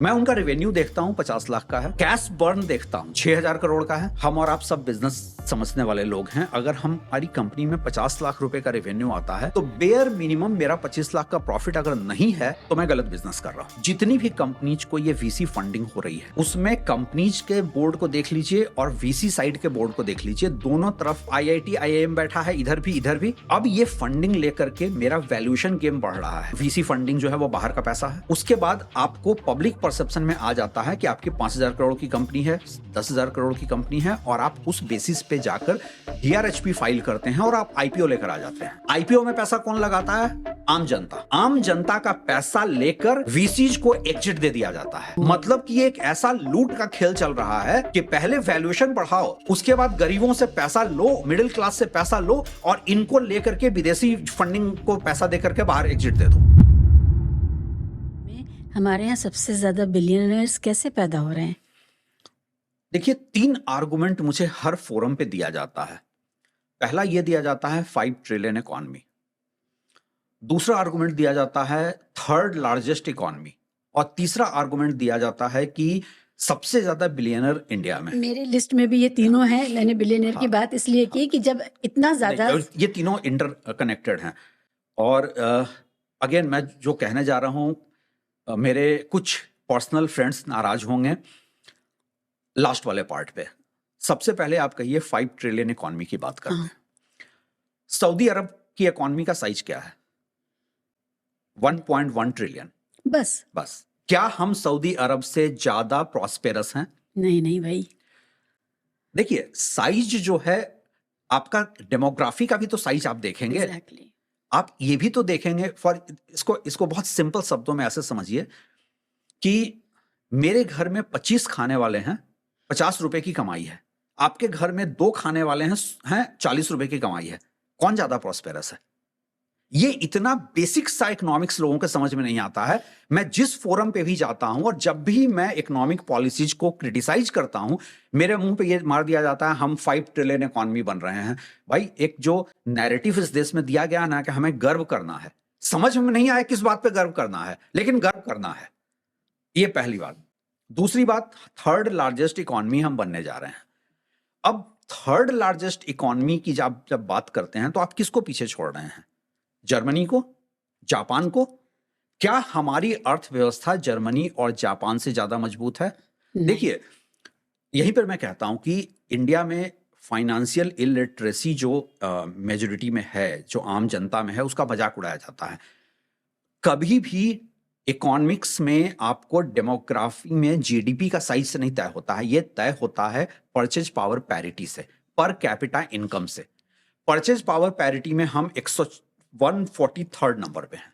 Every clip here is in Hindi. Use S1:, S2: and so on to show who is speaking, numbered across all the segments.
S1: मैं उनका रेवेन्यू देखता हूं 50 लाख का है, कैश बर्न देखता हूं 6000 करोड़ का है। हम और आप सब बिजनेस समझने वाले लोग हैं। अगर हमारी कंपनी में 50 लाख रुपए का रेवेन्यू आता है तो बेयर मिनिमम मेरा 25 लाख का प्रॉफिट अगर नहीं है तो मैं गलत बिजनेस कर रहा हूं। जितनी भी कंपनीज को ये वीसी फंडिंग हो रही है उसमें कंपनीज के बोर्ड को देख लीजिए और वीसी साइड के बोर्ड को देख लीजिए, दोनों तरफ आईआईटी आईआईएम बैठा है, इधर भी इधर भी। अब ये फंडिंग लेकर के मेरा वैल्यूएशन गेम बढ़ रहा है। वीसी फंडिंग जो है वो बाहर का पैसा है। उसके बाद आपको पब्लिक परसेप्शन में आ जाता है कि आपकी 5000 करोड़ की कंपनी है, 10,000 करोड़ की कंपनी है और आप उस बेसिस पे जाकर डीआरएचपी फाइल करते हैं और आप आईपीओ लेकर आ जाते हैं। आईपीओ में पैसा कौन लगाता है? आम जनता। आम जनता का पैसा लेकर वीसीज को एग्जिट दे दिया जाता है। मतलब कि एक ऐसा लूट का खेल चल रहा है कि पहले वैल्यूएशन बढ़ाओ, उसके बाद गरीबों से पैसा लो, मिडिल क्लास से पैसा लो और इनको लेकर के विदेशी फंडिंग को पैसा देकर के बाहर एग्जिट दे दो।
S2: हमारे यहाँ सबसे ज्यादा बिलियनर्स कैसे पैदा हो रहे हैं?
S1: देखिए, 3 आर्गुमेंट मुझे हर फोरम पे दिया जाता है। पहला यह दिया जाता है 5 ट्रिलियन इकोनॉमी। दूसरा आर्गुमेंट दिया जाता है 3rd लार्जेस्ट इकोनॉमी और तीसरा आर्गुमेंट दिया जाता है कि सबसे ज्यादा बिलियनर इंडिया में।
S2: मेरी लिस्ट में भी ये तीनों हैं। मैंने बिलियनर की बात इसलिए की कि जब इतना ज्यादा
S1: ये तीनों इंटर कनेक्टेड हैं। और अगेन मैं जो कहने जा रहा हूं, मेरे कुछ पर्सनल फ्रेंड्स नाराज होंगे लास्ट वाले पार्ट पे। सबसे पहले आप कहिए 5 ट्रिलियन इकोनॉमी की बात करते हैं। सऊदी अरब की इकोनॉमी का साइज क्या है? 1.1 ट्रिलियन। बस क्या हम सऊदी अरब से ज्यादा प्रॉस्पेरस हैं?
S2: नहीं भाई।
S1: देखिए, साइज जो है आपका, डेमोग्राफी का भी तो साइज आप देखेंगे।
S2: Exactly.
S1: आप ये भी तो देखेंगे। फॉर इसको बहुत सिंपल शब्दों में ऐसे समझिए कि मेरे घर में 25 खाने वाले हैं, 50 रुपए की कमाई है। आपके घर में 2 खाने वाले हैं 40 रुपए की कमाई है। कौन ज्यादा प्रॉस्पेरस है? ये इतना बेसिक सा इकोनॉमिक्स लोगों के समझ में नहीं आता है। मैं जिस फोरम पे भी जाता हूं और जब भी मैं इकोनॉमिक पॉलिसीज को क्रिटिसाइज करता हूं, मेरे मुंह पे ये मार दिया जाता है हम 5 ट्रिलियन इकोनॉमी बन रहे हैं। भाई, एक जो नैरेटिव इस देश में दिया गया ना कि हमें गर्व करना है, समझ में नहीं आया किस बात पे गर्व करना है, लेकिन गर्व करना है। ये पहली बात। दूसरी बात, 3rd लार्जेस्ट इकोनॉमी हम बनने जा रहे हैं। अब 3rd लार्जेस्ट इकोनॉमी की जब बात करते हैं तो आप किसको पीछे छोड़ रहे हैं? जर्मनी को? जापान को? क्या हमारी अर्थव्यवस्था जर्मनी और जापान से ज्यादा मजबूत है? देखिए, यहीं पर मैं कहता हूं कि इंडिया में फाइनेंशियल इलिटरेसी जो मेजॉरिटी में है, जो आम जनता में है, उसका मजाक उड़ाया जाता है। कभी भी इकोनॉमिक्स में आपको डेमोग्राफी में जीडीपी का साइज से नहीं तय होता है। यह तय होता है परचेज पावर पैरिटी से, पर कैपिटा इनकम से। परचेज पावर पैरिटी में हम 143rd नंबर पे हैं।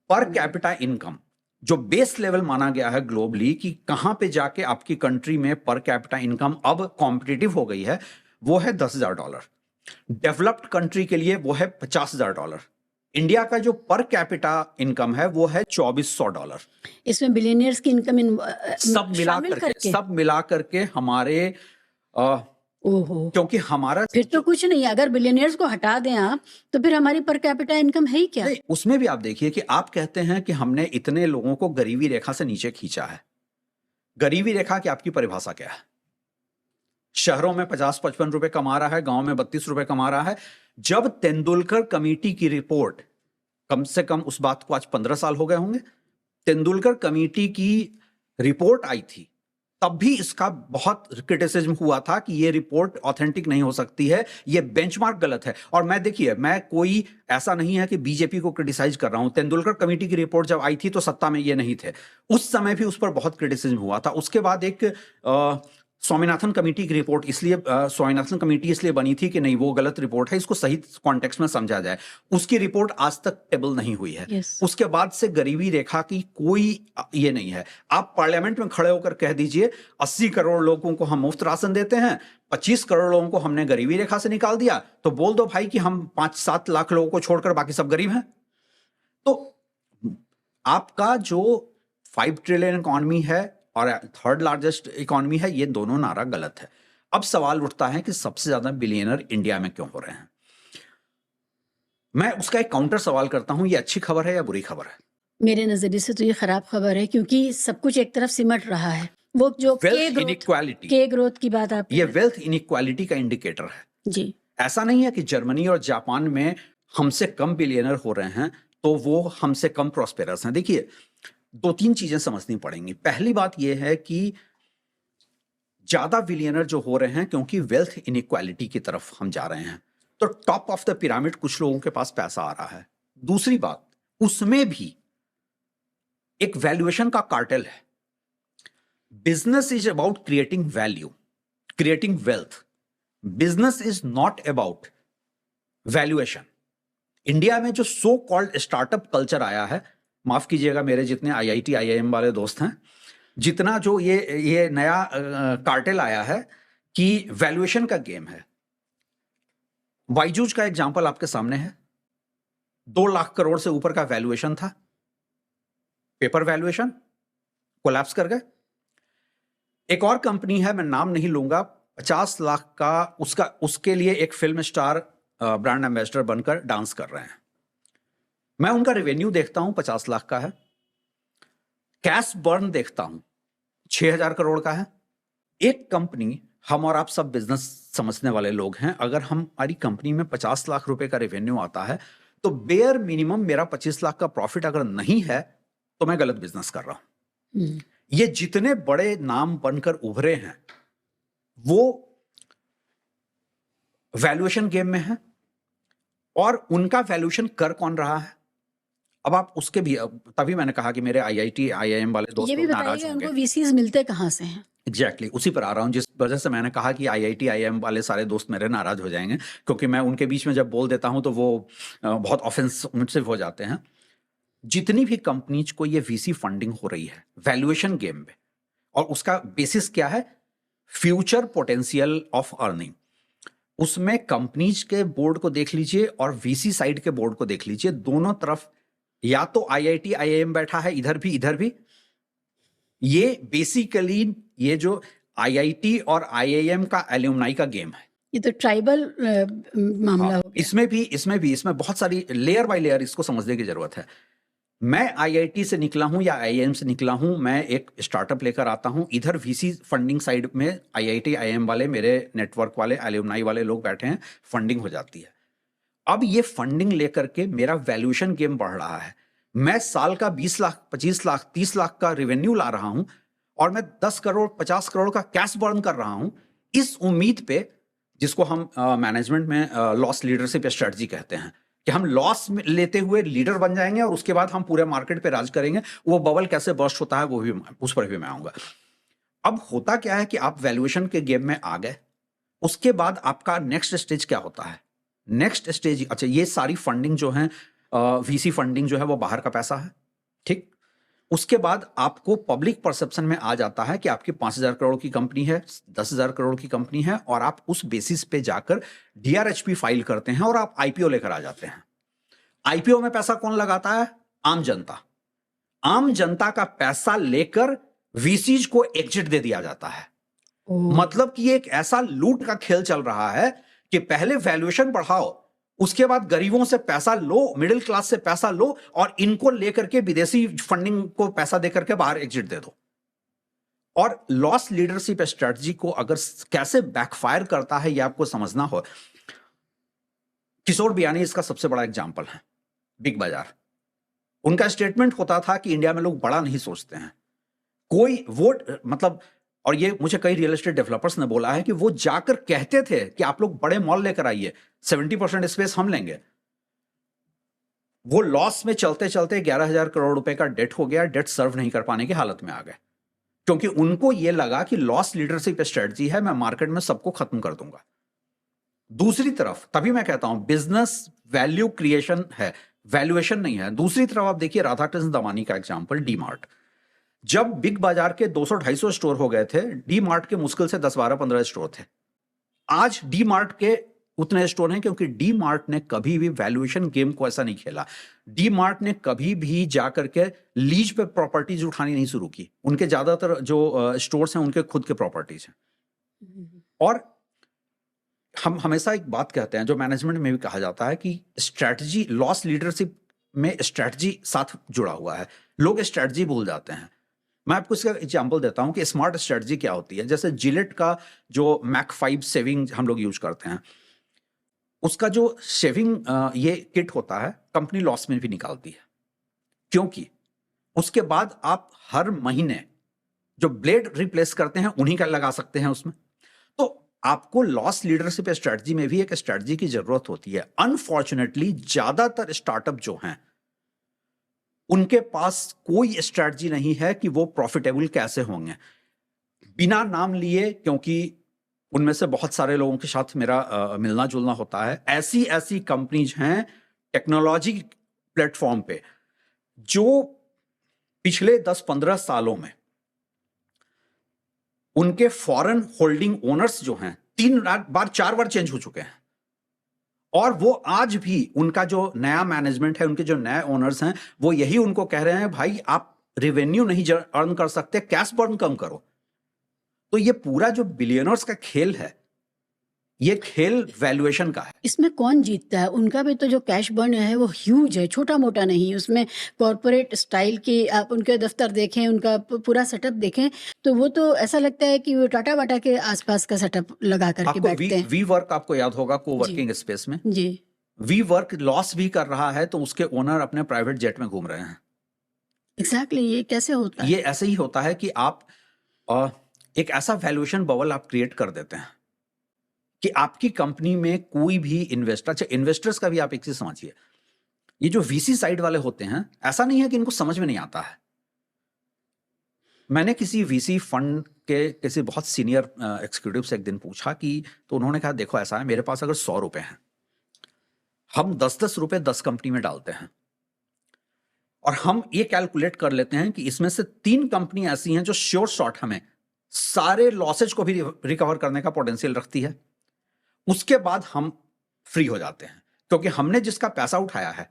S1: पर कैपिटा इनकम जो बेस लेवल माना गया है ग्लोबली कि कहां पे जाके आपकी कंट्री में पर कैपिटा इनकम अब कॉम्पिटिटिव हो गई है, वो है $10,000। डेवलप्ड कंट्री के लिए वो है $50,000। इंडिया का जो पर कैपिटा इनकम है वो है $2,400।
S2: इसमें बिलियनियर्स की इनकम
S1: सब मिला करके हमारे
S2: ओहो,
S1: क्योंकि हमारा
S2: फिर तो कुछ नहीं। अगर बिलियनियर्स को हटा दें आप तो फिर हमारी पर कैपिटा इनकम है ही क्या?
S1: नहीं, उसमें भी आप देखिए कि आप कहते हैं कि हमने इतने लोगों को गरीबी रेखा से नीचे खींचा है। गरीबी रेखा की आपकी परिभाषा क्या है? शहरों में 50-55 रुपए कमा रहा है, गांव में 32 रुपए कमा रहा है। जब तेंदुलकर कमेटी की रिपोर्ट, कम से कम उस बात को आज 15 साल हो गए होंगे, तेंदुलकर कमेटी की रिपोर्ट आई थी, तब भी इसका बहुत क्रिटिसिज्म हुआ था कि ये रिपोर्ट ऑथेंटिक नहीं हो सकती है, ये बेंचमार्क गलत है। और मैं कोई ऐसा नहीं है कि बीजेपी को क्रिटिसाइज कर रहा हूं। तेंदुलकर कमेटी की रिपोर्ट जब आई थी तो सत्ता में ये नहीं थे, उस समय भी उस पर बहुत क्रिटिसिज्म हुआ था। उसके बाद एक स्वामीनाथन कमेटी की रिपोर्ट, इसलिए स्वामीनाथन कमेटी इसलिए बनी थी कि नहीं, वो गलत रिपोर्ट है, इसको सही कॉन्टेक्स्ट में समझा जाए। उसकी रिपोर्ट आज तक टेबल नहीं हुई है। उसके बाद से गरीबी रेखा की कोई ये नहीं है। आप पार्लियामेंट में खड़े होकर कह दीजिए 80 करोड़ लोगों को हम मुफ्त राशन देते हैं, 25 करोड़ लोगों को हमने गरीबी रेखा से निकाल दिया, तो बोल दो भाई कि हम 5-7 लाख लोगों को छोड़कर बाकी सब गरीब हैं। तो आपका जो 5 ट्रिलियन इकोनॉमी है और 3rd लार्जेस्ट इकोनॉमी है, ये दोनों नारा गलत है। अब सवाल उठता है कि सबसे ज्यादा बिलियनर इंडिया में क्यों हो रहे हैं? मैं उसका एक काउंटर सवाल करता हूं, ये अच्छी खबर है या बुरी खबर है?
S2: मेरे नजरिए से तो ये खराब खबर है, क्योंकि सब कुछ एक तरफ सिमट रहा है। वो जो
S1: वेल्थ इनइक्वालिटी,
S2: के ग्रोथ की बात आप
S1: ये वेल्थ इनइक्वालिटी का इंडिकेटर है
S2: जी।
S1: ऐसा नहीं है कि जर्मनी और जापान में हमसे कम बिलियनर हो रहे हैं तो वो हमसे कम प्रॉस्पेरस हैं। देखिए, दो तीन चीजें समझनी पड़ेंगी। पहली बात यह है कि ज्यादा बिलियनर जो हो रहे हैं क्योंकि वेल्थ इनइक्वालिटी की तरफ हम जा रहे हैं, तो टॉप ऑफ द पिरामिड कुछ लोगों के पास पैसा आ रहा है। दूसरी बात, उसमें भी एक वैल्यूएशन का कार्टेल है। Business is about creating value, creating wealth. Business is not about valuation. India में जो सो कॉल्ड स्टार्टअप कल्चर आया है, माफ कीजिएगा मेरे जितने आईआईटी आईआईएम वाले दोस्त हैं, जितना जो ये नया कार्टेल आया है कि वैल्यूएशन का गेम है। बायजूस का एग्जांपल आपके सामने है, 2 लाख करोड़ से ऊपर का वैल्यूएशन था, पेपर वैल्यूएशन कोलैप्स कर गए। एक और कंपनी है, मैं नाम नहीं लूंगा, 50 लाख का उसके लिए एक फिल्म स्टार ब्रांड एम्बेसडर बनकर डांस कर रहे हैं। मैं उनका रेवेन्यू देखता हूं 50 लाख का है, कैश बर्न देखता हूं 6000 करोड़ का है। एक कंपनी, हम और आप सब बिजनेस समझने वाले लोग हैं, अगर हमारी कंपनी में 50 लाख रुपए का रेवेन्यू आता है तो बेयर मिनिमम मेरा 25 लाख का प्रॉफिट अगर नहीं है तो मैं गलत बिजनेस कर रहा हूं। ये जितने बड़े नाम बनकर उभरे हैं वो वैल्यूएशन गेम में है, और उनका वैल्यूएशन कर कौन रहा है? अब आप उसके भी, तभी मैंने कहा कि मेरे आईआईटी आईआईएम वाले दोस्त
S2: ये भी
S1: नाराज
S2: बताइए
S1: होंगे।
S2: उनको वीसीज मिलते कहां से हैं?
S1: एग्जैक्टली उसी पर आ रहा हूं, जिस वजह से मैंने कहा कि आईआईटी आईआईएम वाले सारे दोस्त मेरे नाराज हो जाएंगे, क्योंकि मैं उनके बीच में जब बोल देता हूं तो वो बहुत ऑफेंसिव हो जाते हैं। जितनी भी कंपनीज को ये वीसी फंडिंग हो रही है वैल्यूएशन गेम में, और उसका बेसिस क्या है? Future potential of earning. उसमें कंपनीज के बोर्ड को देख लीजिए और वीसी साइड के बोर्ड को देख लीजिए, दोनों तरफ या तो आईआईटी आईआईएम बैठा है, इधर भी। ये बेसिकली ये जो आईआईटी और आईआईएम का एल्यूमनाई का गेम है।
S2: ये तो ट्राइबल मामला हो गया।
S1: इसमें बहुत सारी लेयर बाय लेयर इसको समझने की जरूरत है। मैं आईआईटी से निकला हूं या आईआईएम से निकला हूं, मैं एक स्टार्टअप लेकर आता हूं, इधर वीसी फंडिंग साइड में आईआईटी आईआईएम वाले, मेरे नेटवर्क वाले, एल्यूमनाई वाले लोग बैठे हैं, फंडिंग हो जाती है। अब ये फंडिंग लेकर के मेरा वैल्यूएशन गेम बढ़ रहा है। मैं साल का 20 लाख 25 लाख 30 लाख का रेवेन्यू ला रहा हूं और मैं 10 करोड़ 50 करोड़ का कैश बर्न कर रहा हूं, इस उम्मीद पे, जिसको हम मैनेजमेंट में लॉस लीडरशिप स्ट्रेटजी कहते हैं, कि हम लॉस लेते हुए लीडर बन जाएंगे और उसके बाद हम पूरे मार्केट पे राज करेंगे। वो बबल कैसे बर्स्ट होता है वो भी, उस पर भी मैं आऊंगा। अब होता क्या है कि आप वैल्यूएशन के गेम में आ गए, उसके बाद आपका नेक्स्ट स्टेज क्या होता है? नेक्स्ट स्टेज, अच्छा ये सारी फंडिंग जो है, वीसी फंडिंग जो है वो बाहर का पैसा है, ठीक। उसके बाद आपको पब्लिक परसेप्शन में आ जाता है कि आपकी 5000 करोड़ की कंपनी है, 10,000 करोड़ की कंपनी है, और आप उस बेसिस पे जाकर डीआरएचपी फाइल करते हैं और आप आईपीओ लेकर आ जाते हैं। आईपीओ में पैसा कौन लगाता है? आम जनता। आम जनता का पैसा लेकर वीसीज को एग्जिट दे दिया जाता है। मतलब कि एक ऐसा लूट का खेल चल रहा है कि पहले वैल्यूएशन बढ़ाओ, उसके बाद गरीबों से पैसा लो, मिडिल क्लास से पैसा लो, और इनको लेकर के विदेशी फंडिंग को पैसा देकर के बाहर एग्जिट दे दो। और लॉस लीडरशिप स्ट्रेटजी को अगर कैसे बैकफायर करता है, यह आपको समझना हो। किशोर बियानी इसका सबसे बड़ा एग्जाम्पल है। बिग बाजार, उनका स्टेटमेंट होता था कि इंडिया में लोग बड़ा नहीं सोचते हैं। कोई वोट, मतलब, और ये मुझे कई रियल एस्टेट डेवलपर्स ने बोला है कि वो जाकर कहते थे कि आप लोग बड़े मॉल लेकर आइए, 70% स्पेस हम लेंगे। वो लॉस में चलते चलते 11,000 करोड़ रुपए का डेट हो गया, डेट सर्व नहीं कर पाने की हालत में आ गए, क्योंकि उनको ये लगा कि लॉस लीडरशिप स्ट्रेटजी है, मैं मार्केट में सबको खत्म कर दूंगा। दूसरी तरफ, तभी मैं कहता हूं बिजनेस वैल्यू क्रिएशन है, वैल्यूएशन नहीं है। दूसरी तरफ आप देखिए राधाकृष्ण दमानी का एग्जाम्पल, डी मार्ट। जब बिग बाजार के 200-250 स्टोर हो गए थे, डी मार्ट के मुश्किल से 10-12-15 स्टोर थे। आज डी मार्ट के उतने स्टोर हैं क्योंकि डी मार्ट ने कभी भी वैल्यूएशन गेम को ऐसा नहीं खेला। डी मार्ट ने कभी भी जाकर के लीज पे प्रॉपर्टीज उठानी नहीं शुरू की। उनके ज्यादातर जो स्टोर्स हैं उनके खुद के प्रॉपर्टीज हैं। और हम हमेशा एक बात कहते हैं जो मैनेजमेंट में भी कहा जाता है कि स्ट्रैटेजी, लॉस लीडरशिप में स्ट्रेटजी साथ जुड़ा हुआ है। लोग स्ट्रेटजी भूल जाते हैं। मैं आपको इसका एग्जांपल देता हूं कि स्मार्ट स्ट्रेटजी क्या होती है। जैसे जिलेट का जो मैक 5 सेविंग हम लोग यूज करते हैं, उसका जो शेविंग ये किट होता है, कंपनी लॉस में भी निकालती है, क्योंकि उसके बाद आप हर महीने जो ब्लेड रिप्लेस करते हैं उन्हीं का लगा सकते हैं उसमें। तो आपको लॉस लीडरशिप स्ट्रेटजी में भी एक स्ट्रेटजी की जरूरत होती है। अनफॉर्चुनेटली ज्यादातर स्टार्टअप जो हैं उनके पास कोई स्ट्रेटजी नहीं है कि वो प्रॉफिटेबल कैसे होंगे। बिना नाम लिए, क्योंकि उनमें से बहुत सारे लोगों के साथ मेरा मिलना जुलना होता है, ऐसी ऐसी कंपनीज हैं टेक्नोलॉजी प्लेटफॉर्म पे जो पिछले 10-15 सालों में उनके फॉरेन होल्डिंग ओनर्स जो हैं 4 बार चेंज हो चुके हैं, और वो आज भी उनका जो नया मैनेजमेंट है, उनके जो नए ओनर्स हैं, वो यही उनको कह रहे हैं, भाई आप रेवेन्यू नहीं अर्न कर सकते, कैश बर्न कम करो। तो ये पूरा जो बिलियनर्स का खेल है, ये खेल वैल्यूएशन का है।
S2: इसमें कौन जीतता है? उनका भी तो जो कैश बर्न है वो ह्यूज है, छोटा मोटा नहीं। उसमें कॉर्पोरेट स्टाइल की आप उनके दफ्तर देखें, उनका पूरा सेटअप देखें, तो वो तो ऐसा लगता है कि वो टाटा बाटा के आसपास का सेटअप लगा करके
S1: आपको
S2: बैठते हैं।
S1: वी वर्क आपको याद होगा, को वर्किंग स्पेस में
S2: जी
S1: वी वर्क लॉस भी कर रहा है तो उसके ओनर अपने प्राइवेट जेट में घूम रहे हैं।
S2: एग्जैक्टली, ये कैसे होता है?
S1: ये ऐसे ही होता है कि आप एक ऐसा वैल्यूएशन बबल आप क्रिएट कर देते हैं कि आपकी कंपनी में कोई भी इन्वेस्टर, अच्छा इन्वेस्टर्स का भी आप एक चीज समझिए, ये जो वीसी साइड वाले होते हैं, ऐसा नहीं है कि इनको समझ में नहीं आता है। मैंने किसी वीसी फंड के किसी बहुत सीनियर एग्जीक्यूटिव से एक दिन पूछा कि, तो उन्होंने कहा देखो ऐसा है, मेरे पास अगर 100 रुपए हैं, हम 10-10 रुपए 10 कंपनी में डालते हैं, और हम ये कैलकुलेट कर लेते हैं कि इसमें से 3 कंपनी ऐसी हैं जो श्योर शॉट हमें सारे लॉसेज को भी रिकवर करने का पोटेंशियल रखती है। उसके बाद हम फ्री हो जाते हैं, क्योंकि हमने जिसका पैसा उठाया है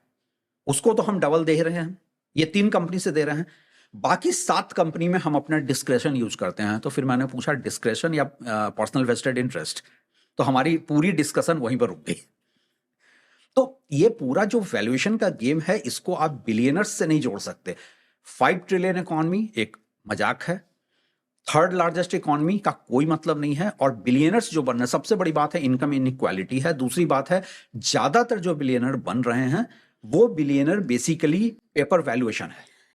S1: उसको तो हम डबल दे रहे हैं, ये 3 कंपनी से दे रहे हैं, बाकी 7 कंपनी में हम अपना डिस्क्रेशन यूज करते हैं। तो फिर मैंने पूछा डिस्क्रेशन या पर्सनल वेस्टेड इंटरेस्ट, तो हमारी पूरी डिस्कशन वहीं पर रुक गई। तो ये पूरा जो वैल्यूएशन का गेम है, इसको आप बिलियनर्स से नहीं जोड़ सकते। 5 ट्रिलियन इकोनॉमी एक मजाक है, 3rd लार्जेस्ट इकोनॉमी का कोई मतलब नहीं है, और बिलियनर्स जो बन रहे हैं, सबसे बड़ी बात है इनकम इनइक्वालिटी है। दूसरी बात है ज्यादातर जो बिलियनर बन रहे हैं वो बिलियनर बेसिकली पेपर वैल्यूएशन है।